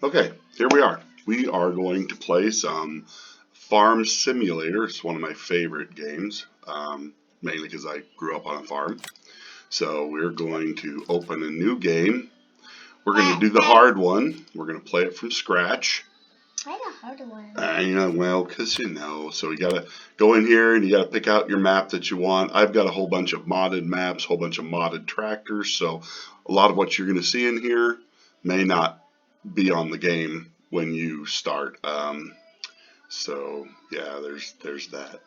Okay, here we are. We are going to play some Farm Simulator. It's one of my favorite games, mainly because I grew up on a farm. So we're going to open a new game. We're going to do the hard one. We're going to play it from scratch. Why the hard one? Well, because so you got to go in here and you got to pick out your map that you want. I've got a whole bunch of modded maps, a whole bunch of modded tractors. So a lot of what you're going to see in here may not be on the game when you start. So yeah, there's that.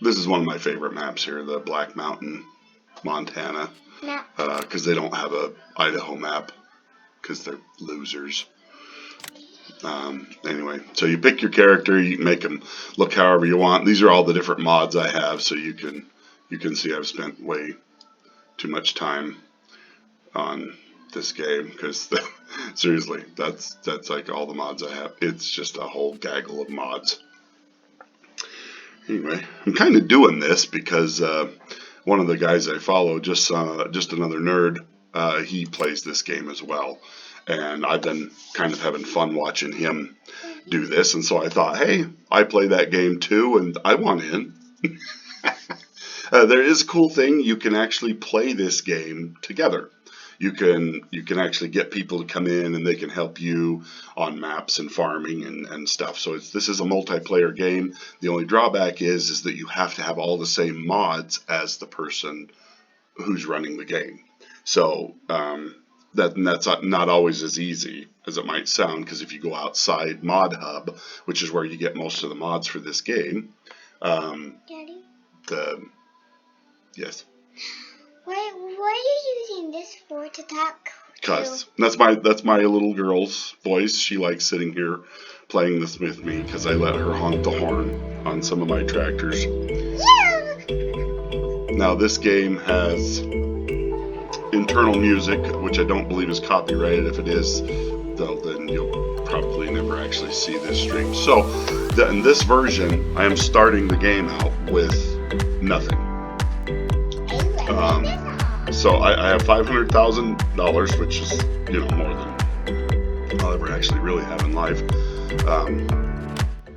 This is one of my favorite maps here, the Black Mountain, Montana, because they don't have a Idaho map because they're losers. Anyway, so you pick your character, you can make them look however you want. These are all the different mods I have, so you can see I've spent way too much time on this game because seriously, that's like all the mods I have. It's just a whole gaggle of mods. Anyway, I'm kind of doing this because one of the guys I follow, just another nerd, he plays this game as well, and I've been kind of having fun watching him do this, and so I thought, hey, I play that game too, and I want in. There is a cool thing, you can actually play this game together. You can actually get people to come in and they can help you on maps and farming and stuff. So this is a multiplayer game. The only drawback is that you have to have all the same mods as the person who's running the game. So that's not always as easy as it might sound, because if you go outside Mod Hub, which is where you get most of the mods for this game, Daddy? Yes. What are you using this for to talk? Because that's my little girl's voice. She likes sitting here playing this with me because I let her honk the horn on some of my tractors. Yeah. Now this game has internal music, which I don't believe is copyrighted. If it is, then you'll probably never actually see this stream. So in this version, I am starting the game out with nothing. So I have $500,000, which is more than I'll ever actually really have in life.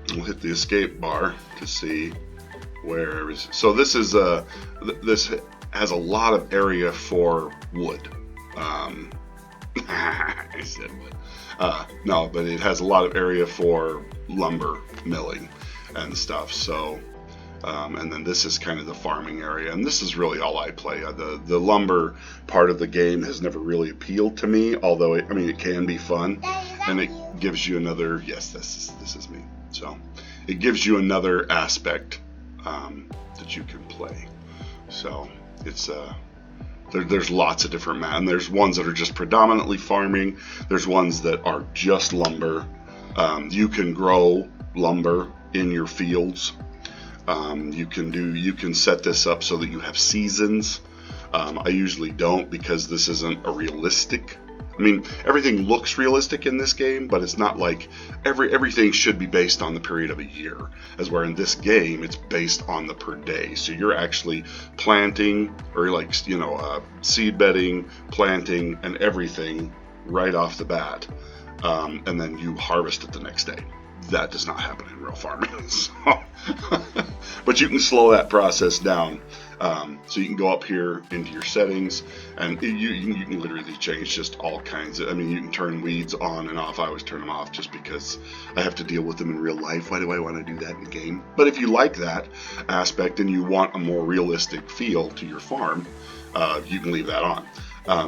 We'll hit the escape bar to see where is. So this has a lot of area for wood. I said wood. No, but it has a lot of area for lumber milling and stuff. So. And then this is kind of the farming area, and this is really all I play. The lumber part of the game has never really appealed to me, although it can be fun, and it gives you another. Yes, this is me. So it gives you another aspect that you can play. So it's there's lots of different maps, and there's ones that are just predominantly farming. There's ones that are just lumber. You can grow lumber in your fields. You can set this up so that you have seasons. I usually don't, because this isn't a realistic. Everything looks realistic in this game, but it's not like everything should be based on the period of a year, as where in this game it's based on the per day. So you're actually planting, or seed bedding, planting, and everything right off the bat, and then you harvest it the next day. That does not happen in real farming. So but you can slow that process down. So you can go up here into your settings, and you can literally change just all kinds of. You can turn weeds on and off. I always turn them off just because I have to deal with them in real life. Why do I want to do that in game? But if you like that aspect and you want a more realistic feel to your farm, you can leave that on.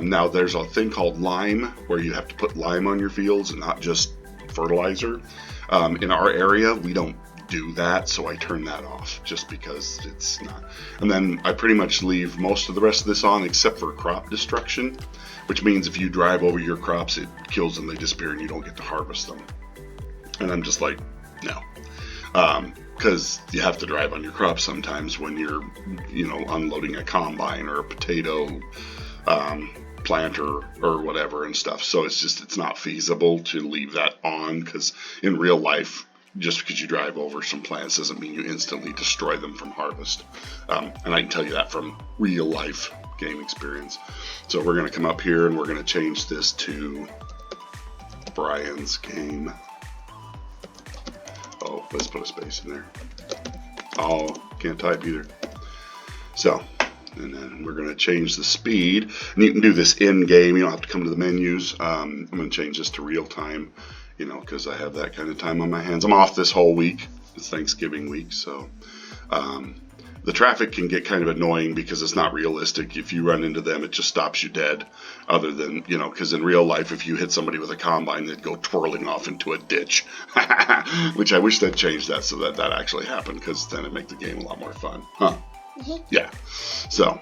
Now there's a thing called lime, where you have to put lime on your fields and not just fertilizer. In our area, we don't do that, so I turn that off just because it's not. And then I pretty much leave most of the rest of this on, except for crop destruction, which means if you drive over your crops, it kills them, they disappear, and you don't get to harvest them. And I'm just like, no. Because you have to drive on your crops sometimes when you're, unloading a combine or a potato planter or whatever and stuff. So it's not feasible to leave that on, because in real life, just because you drive over some plants doesn't mean you instantly destroy them from harvest. And I can tell you that from real life game experience. So we're going to come up here and we're going to change this to Brian's game. Oh, let's put a space in there. Oh, can't type either. So, and then we're going to change the speed. And you can do this in game. You don't have to come to the menus. I'm going to change this to real time, you know, because I have that kind of time on my hands. I'm off this whole week. It's Thanksgiving week, so the traffic can get kind of annoying because it's not realistic. If you run into them, it just stops you dead. Other than, you know, because in real life, if you hit somebody with a combine, they'd go twirling off into a ditch. Which I wish they'd change that so that that actually happened, because then it'd make the game a lot more fun. Huh? Yeah. So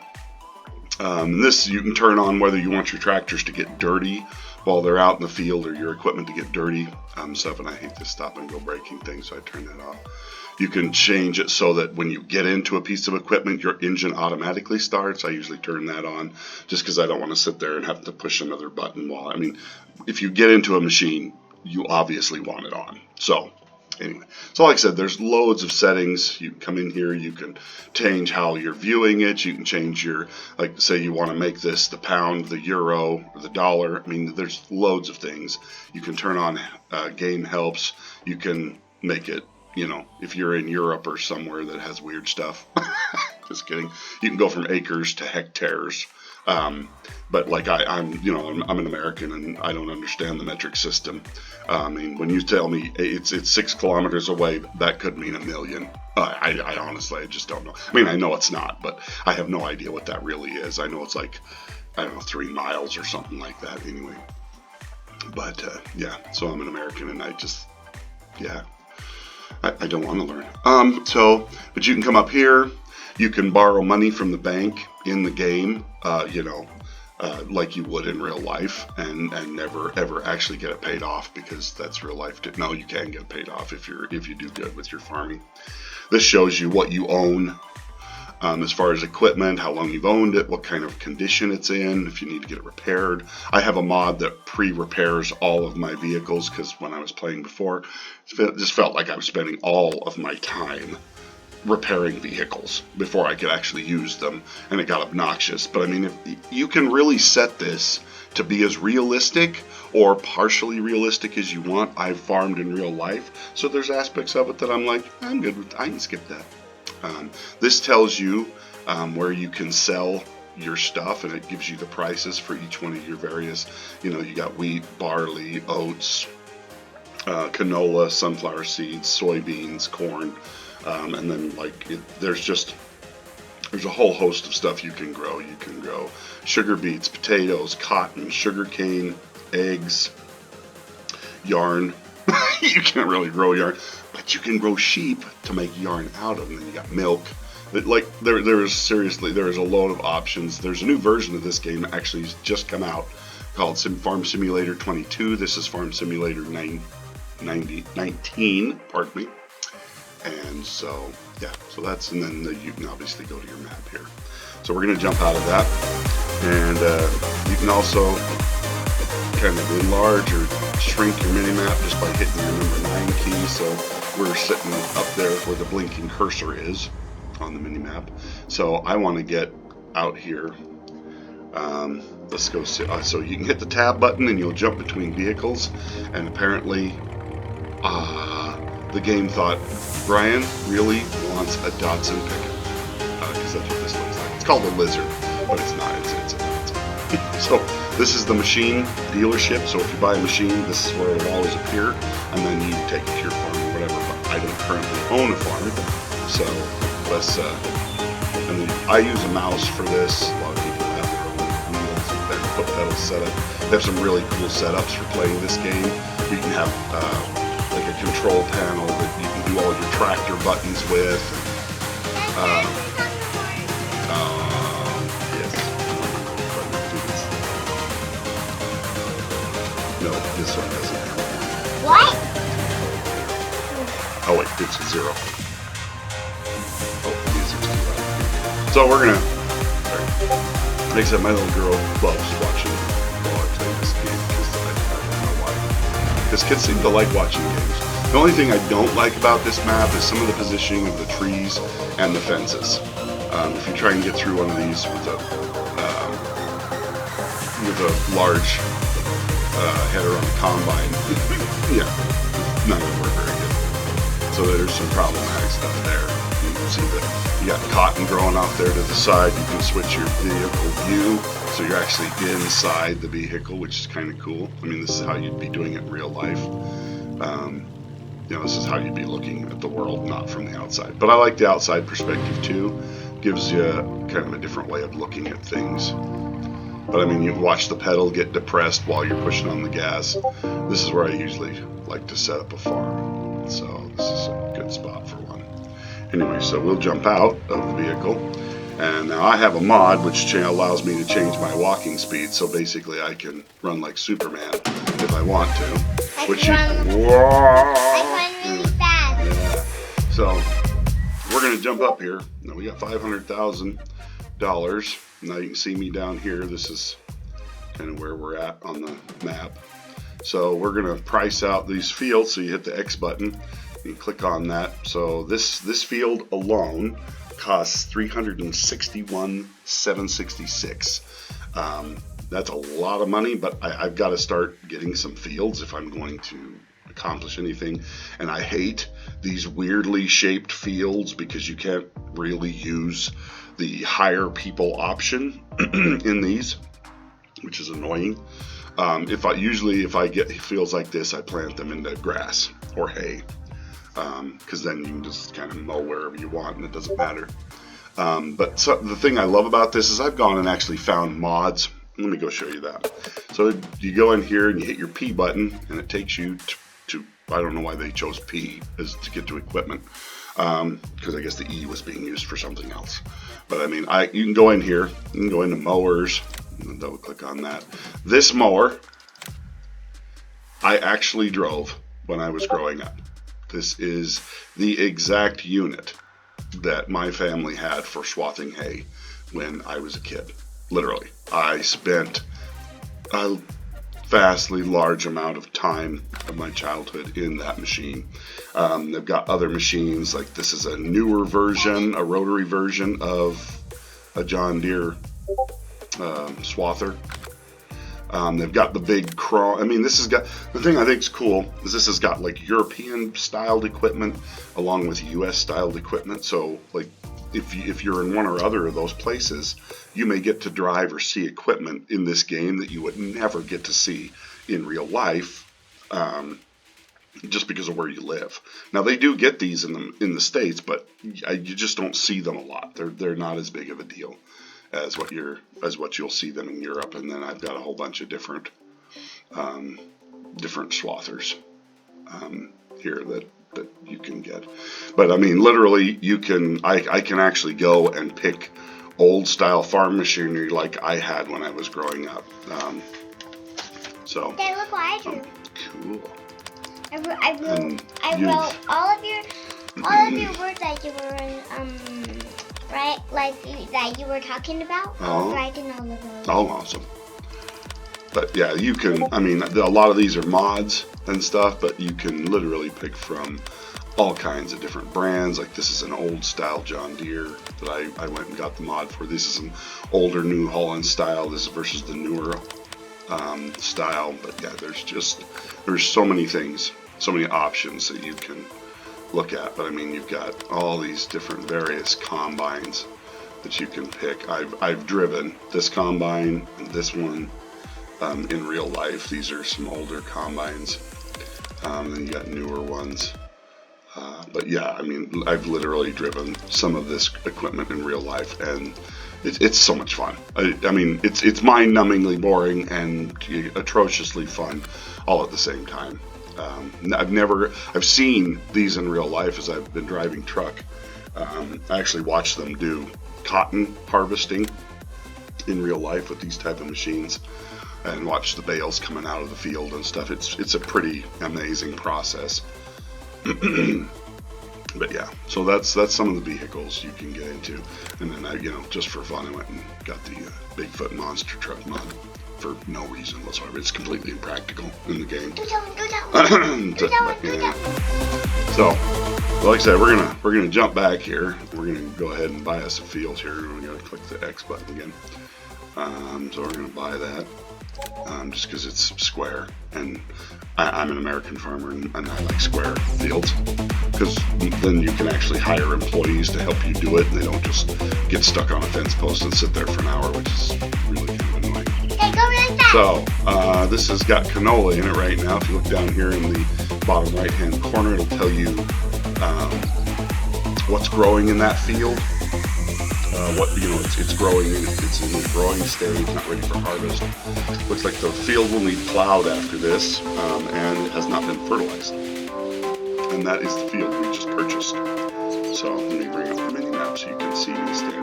this you can turn on whether you want your tractors to get dirty while they're out in the field, or your equipment to get dirty. Stuff, and I hate this stop and go braking thing, so I turn that off. You can change it so that when you get into a piece of equipment, your engine automatically starts. I usually turn that on just because I don't want to sit there and have to push another button while, I mean, if you get into a machine, you obviously want it on. So anyway, so like I said, there's loads of settings. You can come in here, you can change how you're viewing it. You can change your, like, say you want to make this the pound, the euro, or the dollar. I mean, there's loads of things. You can turn on game helps. You can make it, you know, if you're in Europe or somewhere that has weird stuff. Just kidding. You can go from acres to hectares. But like I'm an American and I don't understand the metric system. I mean, when you tell me it's 6 kilometers away, that could mean 1 million. I honestly, I just don't know. I mean, I know it's not, but I have no idea what that really is. I know it's like, I don't know, 3 miles or something like that anyway. But yeah, so I'm an American and I just, yeah, I don't want to learn. But you can come up here. You can borrow money from the bank in the game, like you would in real life, and never ever actually get it paid off, because that's real life. No, you can get it paid off if you do good with your farming. This shows you what you own, as far as equipment, how long you've owned it, what kind of condition it's in, if you need to get it repaired. I have a mod that pre-repairs all of my vehicles, because when I was playing before, it just felt like I was spending all of my time repairing vehicles before I could actually use them, and it got obnoxious. But I mean, if you can really set this to be as realistic or partially realistic as you want. I've farmed in real life, so there's aspects of it that I'm like, I'm good with, I can skip that. This tells you where you can sell your stuff, and it gives you the prices for each one of your various, you got wheat, barley, oats, canola, sunflower seeds, soybeans, corn, and then there's a whole host of stuff you can grow. You can grow sugar beets, potatoes, cotton, sugar cane, eggs, yarn. You can't really grow yarn, but you can grow sheep to make yarn out of, and then you got milk. Like there is a load of options. There's a new version of this game that actually has just come out called Farm Simulator 22. This is Farm Simulator 19, pardon me. And so, yeah, so that's, and then you can obviously go to your map here. So we're going to jump out of that, and you can also kind of enlarge or shrink your mini-map just by hitting your number 9 key. So we're sitting up there where the blinking cursor is on the mini-map. So I want to get out here. Let's go see. So you can hit the tab button and you'll jump between vehicles, and apparently the game thought Brian really wants a Datsun pickup, because that's what this looks like. It's called a Lizard, but it's not. It's a Datsun. So this is the machine dealership. So if you buy a machine, this is where it will always appear, and then you take it to your farm or whatever. But I don't currently own a farm, so let's. And then I use a mouse for this. A lot of people have their own wheels and their foot pedals set up. They have some really cool setups for playing this game. You can have like a control panel that you can do all your tractor buttons with. Yes. No, this one doesn't have one. What? Oh wait, it's a 0. Oh, the music's too loud. So we're gonna, except my little girl loves watching play this game, because I don't know why. Because kids seem to like watching games. The only thing I don't like about this map is some of the positioning of the trees and the fences. If you try and get through one of these with a with a large header on the combine, yeah, not going to work very good. So there's some problematic stuff there. You can see that you got cotton growing off there to the side. You can switch your vehicle view, so you're actually inside the vehicle, which is kind of cool. I mean, this is how you'd be doing it in real life. This is how you'd be looking at the world, not from the outside. But I like the outside perspective too. Gives you kind of a different way of looking at things. But I mean, you watch the pedal get depressed while you're pushing on the gas. This is where I usually like to set up a farm. So this is a good spot for one. Anyway, so we'll jump out of the vehicle. And now I have a mod which allows me to change my walking speed. So basically I can run like Superman if I want to. I run really fast. Yeah. So we're going to jump up here. Now we got $500,000. Now you can see me down here. This is kind of where we're at on the map. So we're going to price out these fields. So you hit the X button and click on that. So this field alone costs $361,766. That's a lot of money, but I've got to start getting some fields if I'm going to accomplish anything. And I hate these weirdly shaped fields because you can't really use the hire people option in these, which is annoying. If I get fields like this, I plant them into grass or hay, because then you can just kind of mow wherever you want and it doesn't matter. But the thing I love about this is I've gone and actually found mods. Let me go show you that. So you go in here and you hit your P button and it takes you to I don't know why they chose P as to get to equipment, because I guess the E was being used for something else. But I mean, you can go in here, you can go into mowers, and double click on that. This mower, I actually drove when I was growing up. This is the exact unit that my family had for swathing hay when I was a kid. Literally, I spent a vastly large amount of time of my childhood in that machine. They've got other machines, like this is a newer version, a rotary version of a John Deere swather. They've got the big crawl. I mean, this has got, the thing I think is cool is this has got like European styled equipment along with US styled equipment. So like if you're in one or other of those places, you may get to drive or see equipment in this game that you would never get to see in real life, just because of where you live. Now they do get these in the States, but you just don't see them a lot. They're not as big of a deal as what you'll see them in Europe. And then I've got a whole bunch of different swathers here that you can get. But I mean, literally, I can actually go and pick old style farm machinery like I had when I was growing up. So. Dad, look what I drew. Cool. I wrote all of your words that you were right, like that you were talking about. I was writing all of those. Oh, awesome. But yeah, you can, I mean, a lot of these are mods and stuff, but you can literally pick from all kinds of different brands. Like this is an old style John Deere that I went and got the mod for. This is an older New Holland style. This is versus the newer style. But yeah, there's so many things, so many options that you can look at. But I mean, you've got all these different various combines that you can pick. I've driven this combine and this one in real life. These are some older combines. Then you got newer ones. But yeah, I mean, I've literally driven some of this equipment in real life, and it's so much fun. I mean, it's mind-numbingly boring and atrociously fun all at the same time. I've seen these in real life as I've been driving truck. I actually watched them do cotton harvesting in real life with these type of machines, and watch the bales coming out of the field and stuff. It's a pretty amazing process. But yeah, so that's some of the vehicles you can get into. And then just for fun, I went and got the Bigfoot monster truck mod for no reason whatsoever. It's completely impractical in the game. Do that one. So, like I said, we're gonna jump back here. We're gonna go ahead and buy us a field here. We're gonna click the X button again. So we're going to buy that just because it's square, and I'm an American farmer and I like square fields because then you can actually hire employees to help you do it and they don't just get stuck on a fence post and sit there for an hour, which is really kind of annoying. Okay, go really fast. So this has got canola in it right now. If you look down here in the bottom right hand corner, it'll tell you what's growing in that field. It's growing. It's in the growing stage, not ready for harvest. Looks like the field will need plowed after this, and it has not been fertilized. And that is the field we just purchased. So let me bring up the mini map so you can see me standing.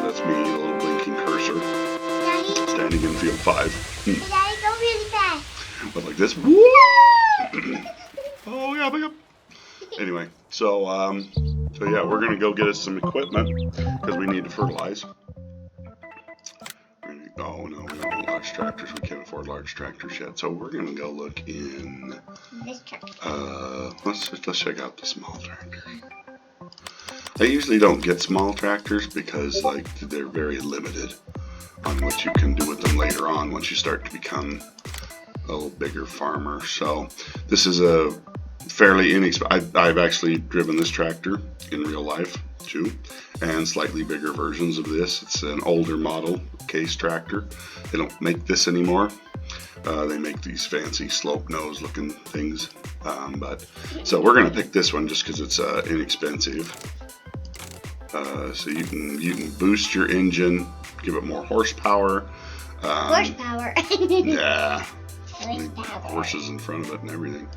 That's me, a little blinking cursor, Daddy, standing in field 5. Daddy, go really fast. But like this. Oh yeah, big up. Anyway, so yeah, we're gonna go get us some equipment because we need to fertilize. Oh no, we don't want large tractors. We can't afford large tractors yet. So we're gonna go look in. This tractor. Let's check out the small tractors. I usually don't get small tractors because like they're very limited on what you can do with them later on once you start to become a little bigger farmer. So this is a fairly inexpensive. I've actually driven this tractor in real life too, and slightly bigger versions of this. It's an older model case tractor. They don't make this anymore. They make these fancy slope nose looking things. So we're gonna pick this one just because it's inexpensive. So you can boost your engine, give it more horsepower. Horsepower. Yeah. Horsepower. Horses in front of it and everything.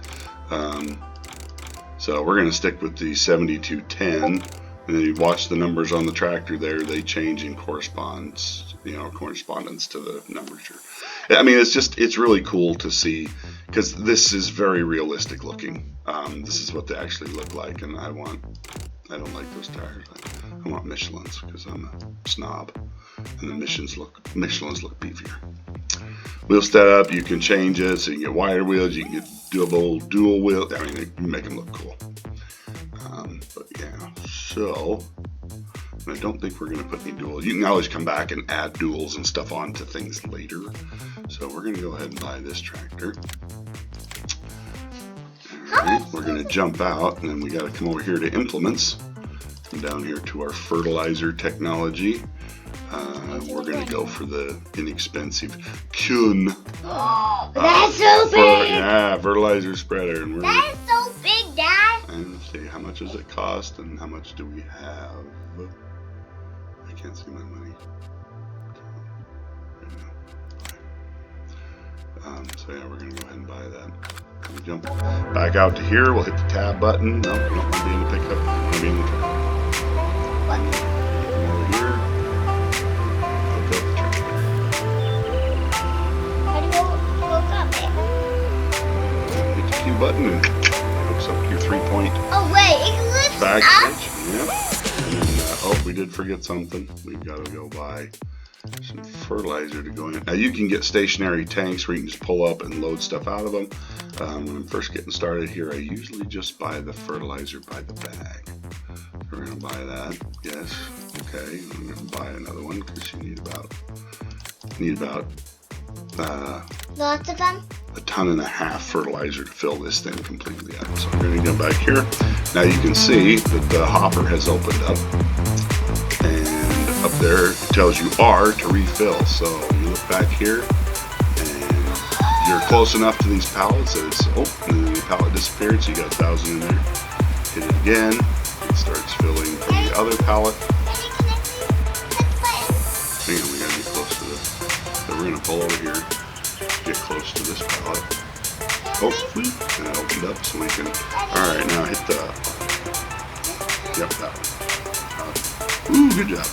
So we're going to stick with the 7210, and then you watch the numbers on the tractor there. They change in correspondence to the numbers. I mean, it's really cool to see because this is very realistic looking. This is what they actually look like, and I don't like those tires. I want Michelin's because I'm a snob, and the Michelin's look beefier. Wheel setup, you can change it so you can get wider wheels, you can get dual wheel. I mean, you make them look cool. But yeah, so I don't think we're going to put any dual. You can always come back and add duals and stuff onto things later. So we're going to go ahead and buy this tractor. Alright, we're going to jump out, and then we got to come over here to implements. Come down here to our fertilizer technology. We're going to go for the inexpensive Kuhn. Oh, that's so big! Yeah, fertilizer spreader. And that is so big, Dad! And see, how much does it cost and how much do we have? I can't see my money. So yeah, we're going to go ahead and buy that. We'll jump back out to here. We'll hit the tab button. No, we don't want to be in the pickup. We want to be in the truck. What? Come over here. Hit the Q button and it hooks up to your 3-point Oh wait, it lifts back up? switch. Yeah. And then, we did forget something. We've got to go buy some fertilizer to go in. Now you can get stationary tanks where you can just pull up and load stuff out of them. When I'm first getting started here, I usually just buy the fertilizer by the bag. So we're going to buy that. Yes. Okay. I'm going to buy another one because you need about Lots of them? 1.5 tons fertilizer to fill this thing completely up. So we're going to go back here. Now you can see that the hopper has opened up, and up there it tells you R to refill. So you look back here, and you're close enough to these pallets that it's and then the pallet disappeared, so you got 1,000 in there. Hit it again, it starts filling from the other pallet. Hang on, we gotta get close to this. So we're gonna pull over here, get close to this pallet. Oh, and it opened up so we can. Alright, now hit the. Yep, that one. Ooh, good job.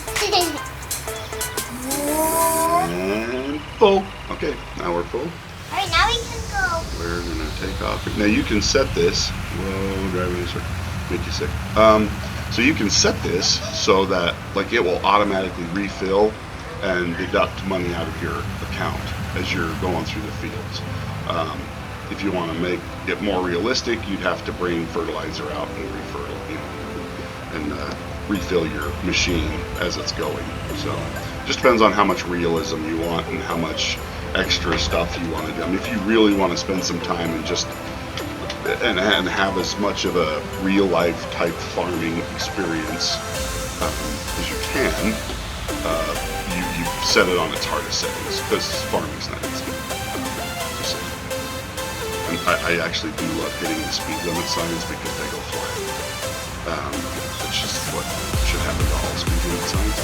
And full. Okay, now we're full. Alright, now we can go. We're gonna take off. Now you can set this. Whoa, driving this way. Make you sick. So you can set this so that like it will automatically refill and deduct money out of your account as you're going through the fields. If you want to make it more realistic, you'd have to bring fertilizer out and refill your machine as it's going. So Just depends on how much realism you want and how much extra stuff you want to do. I mean, if you really want to spend some time and just and have as much of a real life type farming experience as you can, you set it on its hardest settings, because farming's not easy. And I actually do love hitting the speed limit signs because they go flying. It's just what should happen to all speed limit signs.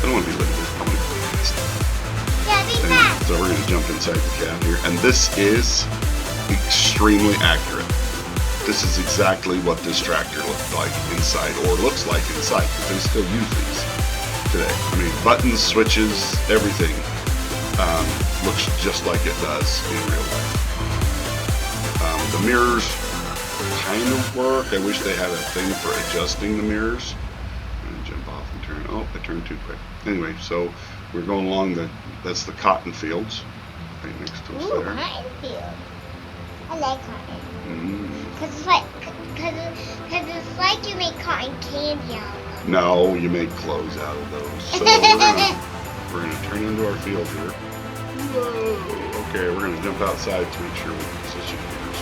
I don't want to be limited. I want to go fast. Yeah, be fast. So we're going to jump inside the cab here, and this is extremely accurate. This is exactly what this tractor looked like inside, or looks like inside, because they still use these today. I mean, buttons, switches, everything looks just like it does in real life. The mirrors kind of work. I wish they had a thing for adjusting the mirrors. I'm gonna jump off and turn. Oh, I turned too quick. Anyway, so we're going along that's the cotton fields right next to us there. Cotton field. I like cotton. Cause it's like you make cotton candy out of them. No, you make clothes out of those. So we're gonna turn into our field here. Whoa. Okay, we're gonna jump outside to make sure we can position yours.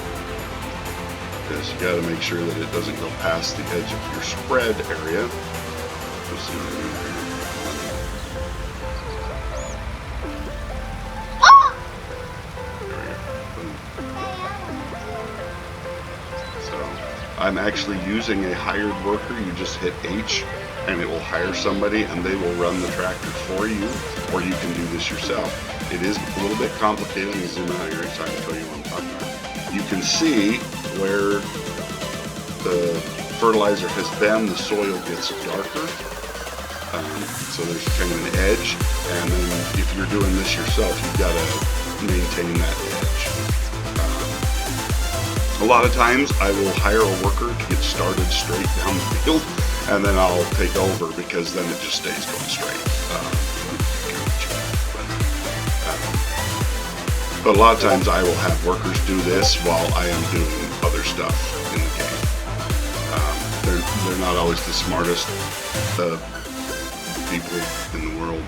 Because you gotta make sure that it doesn't go past the edge of your spread area. We'll see what we do here. I'm actually using a hired worker. You just hit H and it will hire somebody and they will run the tractor for you, or you can do this yourself. It is a little bit complicated. Let me zoom out here so I can tell you what I'm talking about. You can see where the fertilizer has been, the soil gets darker. So there's kind of an edge, and then if you're doing this yourself, you've got to maintain that edge. A lot of times I will hire a worker to get started straight down the field, and then I'll take over because then it just stays going straight. But a lot of times I will have workers do this while I am doing other stuff in the game. They're not always the smartest people in the world.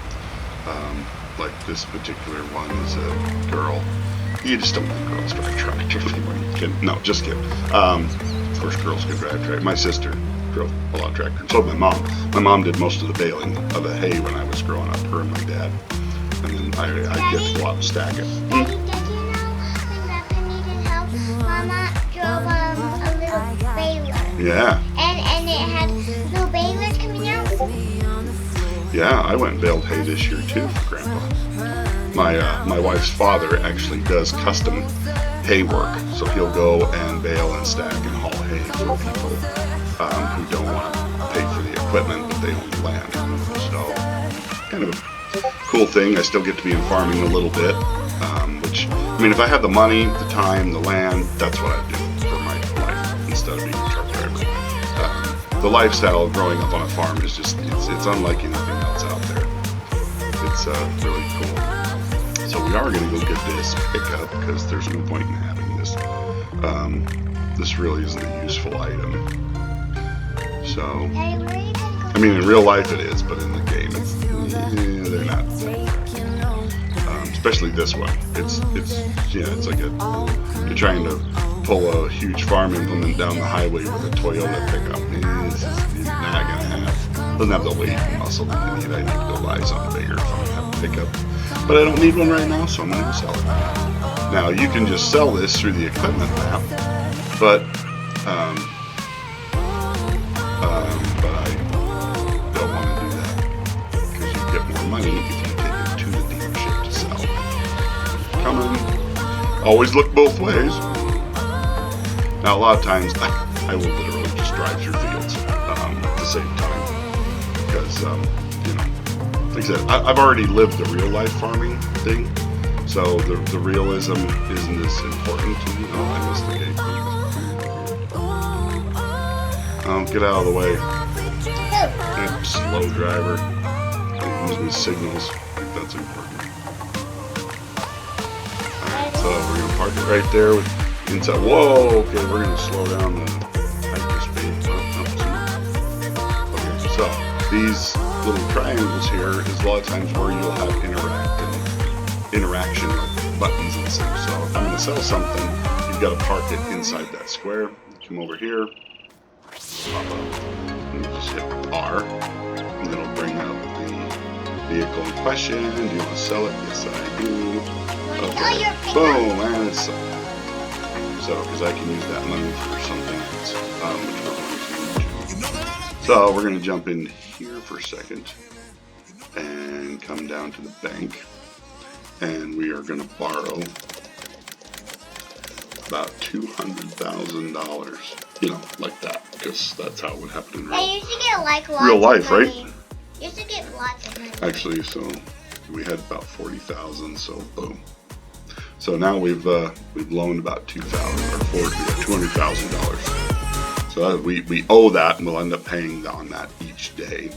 Like this particular one is a girl. You just don't let girls drive tractor. No, just kidding. Of course, girls can drive tractor. My sister drove a lot of tractor. So did my mom. My mom did most of the baling of the hay when I was growing up, her and my dad. And then I get to go out and stack it. Daddy, did you know when Papa needed help, Mama drove a little baler? Yeah. And it had little balers coming out? Yeah, I went and baled hay this year too for Grandpa. My wife's father actually does custom hay work, so he'll go and bale and stack and haul hay for people who don't want to pay for the equipment, but they own the land. So, kind of a cool thing. I still get to be in farming a little bit, which, I mean, if I had the money, the time, the land, that's what I'd do for my life instead of being a truck driver. The lifestyle of growing up on a farm is just, it's unlike anything else out there. It's really cool. So we are going to go get this pickup because there's no point in having this. This really isn't a useful item. So, I mean, in real life it is, but in the game, they're not. Especially this one. It's like you're trying to pull a huge farm implement down the highway with a Toyota pickup. It's not gonna have. Doesn't have the weight and muscle that you need. I need to go buy something bigger if I'm gonna have a pickup. But I don't need one right now, so I'm gonna go sell it. Now you can just sell this through the equipment map, but I don't want to do that because you get more money if you take it to the dealership to sell. Come on, always look both ways. Now a lot of times I will literally just drive through fields to save time because like I said, I've already lived the real life farming thing, so the realism isn't as important to me. Oh, I missed the gate. Get out of the way. Slow driver. Use my signals. I think that's important. Alright, so we're going to park it right there with inside. Whoa, okay, we're going to slow down the hyperspeed. Okay, so these little triangles here is a lot of times where you'll have interaction with buttons and stuff. So if I'm going to sell something, you've got to park it inside that square. Come over here, pop up, and just hit R, and it'll bring up the vehicle in question. Do you want to sell it? Yes, I do. Okay. Boom, and it's sold. So, because I can use that money for something else, which we're going to do. So we're going to jump in here for a second and come down to the bank, and we are going to borrow about $200,000, you know, like that, because that's how it would happen in real life, right? You used to get lots of money. Actually, so we had about 40,000, so boom. So now we've loaned about $200,000. So we owe that, and we'll end up paying on that each day.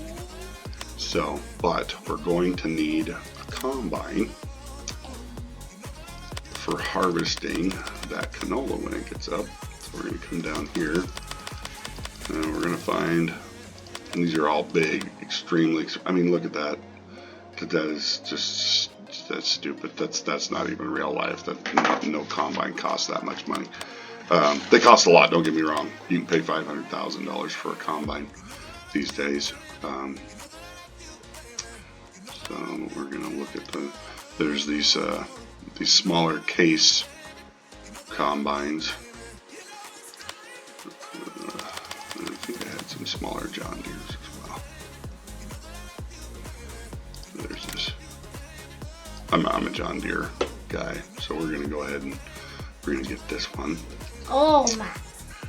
So, but we're going to need a combine for harvesting that canola when it gets up. So we're going to come down here, and we're going to find, and these are all big, extremely, I mean, look at that. That is just, that's stupid. That's not even real life. That no combine costs that much money. They cost a lot, don't get me wrong. You can pay $500,000 for a combine these days. So we're going to look at there's these smaller case combines. I think I had some smaller John Deeres as well. There's this. I'm a John Deere guy, so we're going to go ahead and we're going to get this one. Oh my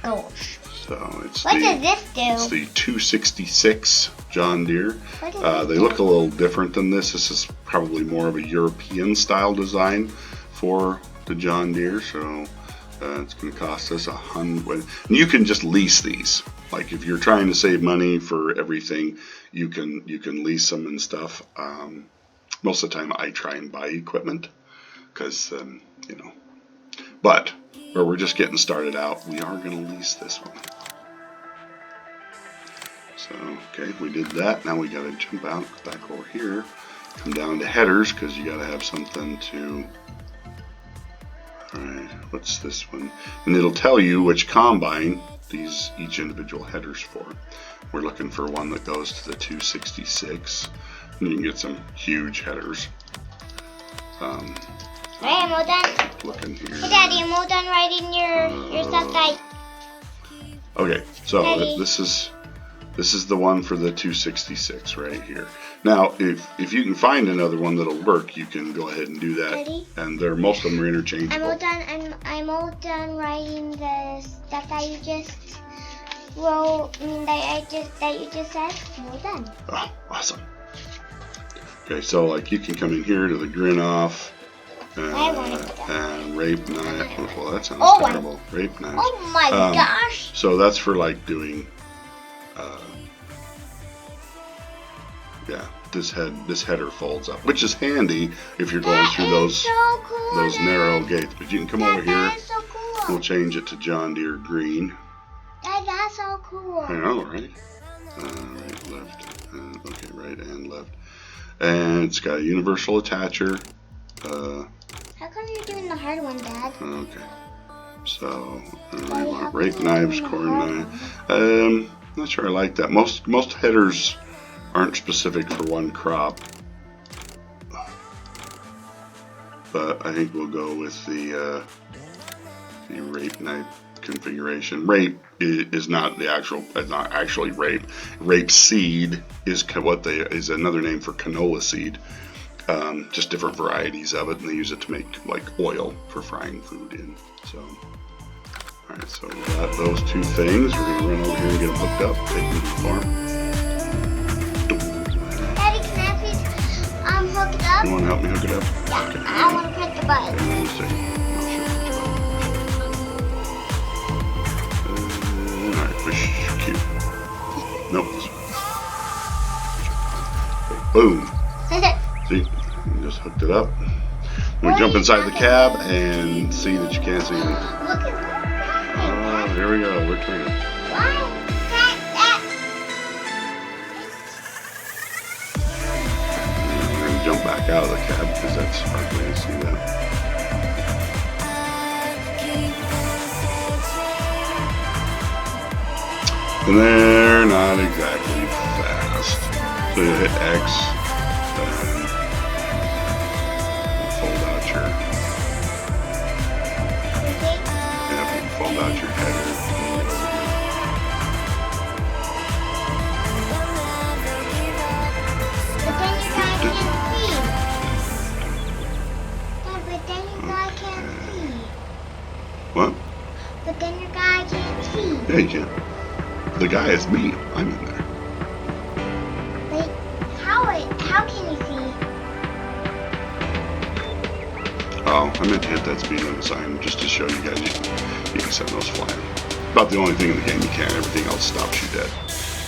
gosh. So it's what does this do? It's the 266 John Deere. They look a little different than this. This is probably more of a European style design for the John Deere. So it's going to cost us $100. And you can just lease these. Like if you're trying to save money for everything, you can lease them and stuff. Most of the time, I try and buy equipment because you know. But where we're just getting started out, we are going to lease this one. So, okay, we did that. Now we got to jump out, back over here, come down to headers because you got to have something to. All right, what's this one? And it'll tell you which combine each individual headers for. We're looking for one that goes to the 266. And you can get some huge headers. Hey, I'm all done. Looking here. Hey, Daddy, I'm all done writing your stuff, guys. Okay, so this is the one for the 266 right here. Now, if you can find another one that'll work, you can go ahead and do that. Daddy? And most of them are interchangeable. I'm all done writing the stuff that you just wrote. That you just said. I'm all done. Oh, awesome. Okay, so like you can come in here to the grin off. And rape knife. Well, that sounds terrible. Rape knives. Oh my gosh! So that's for like doing, yeah. This header folds up, which is handy if you're going through those narrow gates. But you can come over here. So cool. We'll change it to John Deere green. That's so cool. I know, right? Right, left. Okay, right and left. And it's got a universal attacher. How come you're doing the hard one, Dad? Okay. So, we want rape knives, corn knife. Not sure I like that. Most headers aren't specific for one crop. But I think we'll go with the rape knife configuration. Rape is not actually rape. Rape seed is another name for canola seed. Just different varieties of it, and they use it to make like oil for frying food in. So, all right, so we got those two things. We're gonna run over here and get them hooked up, take them to the farm. Daddy, can I please hook it up? You want to help me hook it up? Yeah, okay. I want to press the button. Let me see. All right, push Q. Nope. Okay, boom. See, you just hooked it up. We jump inside the cab and see that you can't see anything. Look at that. Oh, here we go. We're turning. Why? jump back out of the cab because that's a hard way to see that. And they're not exactly fast. So you hit X and fold out your fold out your header. What? But then your guy can't see. Yeah, you can. The guy is me. I'm in there. Wait, how can you see? Oh, I meant to hit that speed limit sign just to show you guys you can send those flying. About the only thing in the game you can. Everything else stops you dead.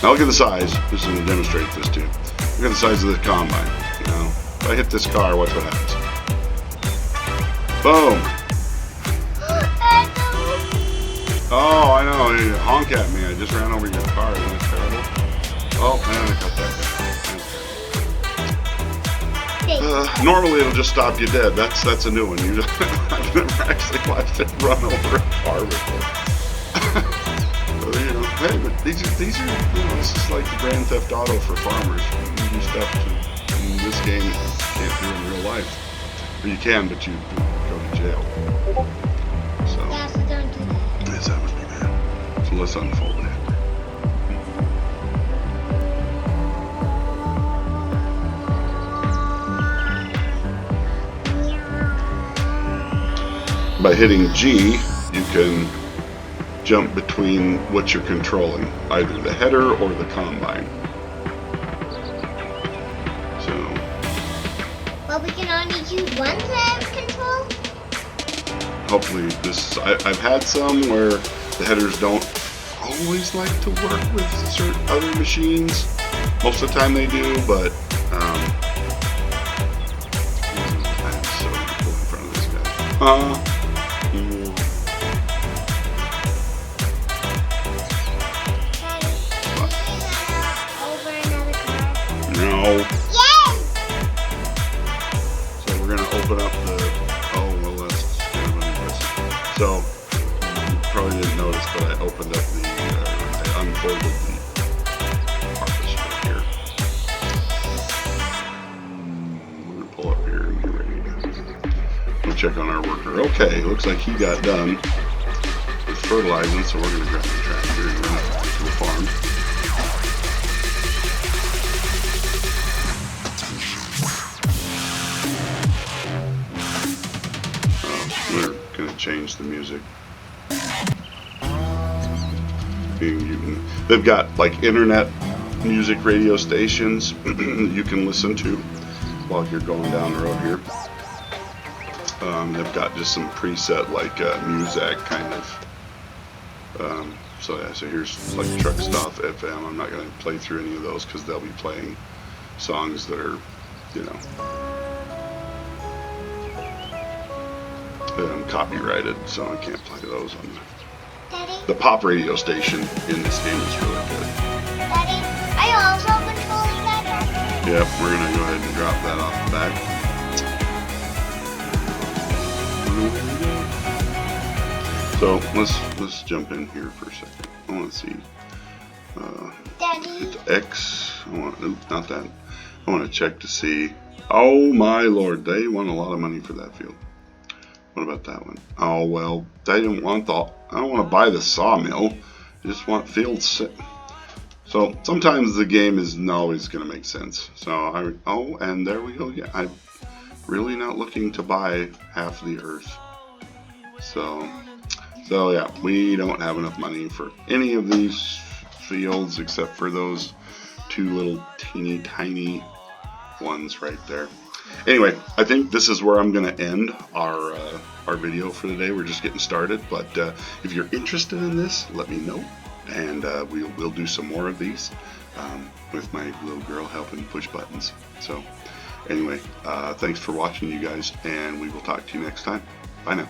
Now look at the size. Just to demonstrate this too. Look at the size of the combine. Now, if I hit this car, watch what happens. Boom. Oh, I know. You honk at me. I just ran over your car. Isn't that terrible? Oh, man, I cut that guy. Normally, it'll just stop you dead. That's a new one. You just I've never actually watched it run over a car before. You know, hey, but these are you know, this is like the Grand Theft Auto for farmers. You do stuff in this game you can't do in real life. Or you can, but you go to jail. So. Yeah, so don't do that. Yes, that would be bad. So let's unfold it. By hitting G, you can jump between what you're controlling, either the header or the combine. So. Well, we can only choose one to control? Hopefully this, I've had some where the headers don't always like to work with certain other machines. Most of the time they do, but I'm so pull in front of this guy. No. Yay! So we're gonna open up the, oh well, that's kind of unimpressive. So you probably didn't notice, but I opened up the, I unfolded the harvester here. We're gonna pull up here and get ready to we'll check on our worker. Okay, looks like he got done with fertilizing, so we're gonna grab the tractor and run up to the farm. We're gonna change the music. They've got like internet music radio stations you can listen to while you're going down the road here. They've got just some preset like Muzak kind of. So yeah, so here's like Truck Stop FM. I'm not gonna play through any of those because they'll be playing songs that are, you know, copyrighted, so I can't play those on the pop radio station in this game is really good. Daddy, are you also controlling that tractor? Yep, we're gonna go ahead and drop that off the back. So let's jump in here for a second. I want to see. Daddy. Hit X. Not that. I want to check to see. Oh my lord, they want a lot of money for that field. What about that one? Oh well, they didn't want the. I don't want to buy the sawmill. I just want fields. So sometimes the game isn't always going to make sense. So and there we go again. I'm really not looking to buy half the earth. So yeah, we don't have enough money for any of these fields except for those two little teeny tiny ones right there. Anyway, I think this is where I'm going to end our video for the day. We're just getting started, but if you're interested in this, let me know, and we'll do some more of these with my little girl helping push buttons. So anyway, thanks for watching, you guys, and we will talk to you next time. Bye now.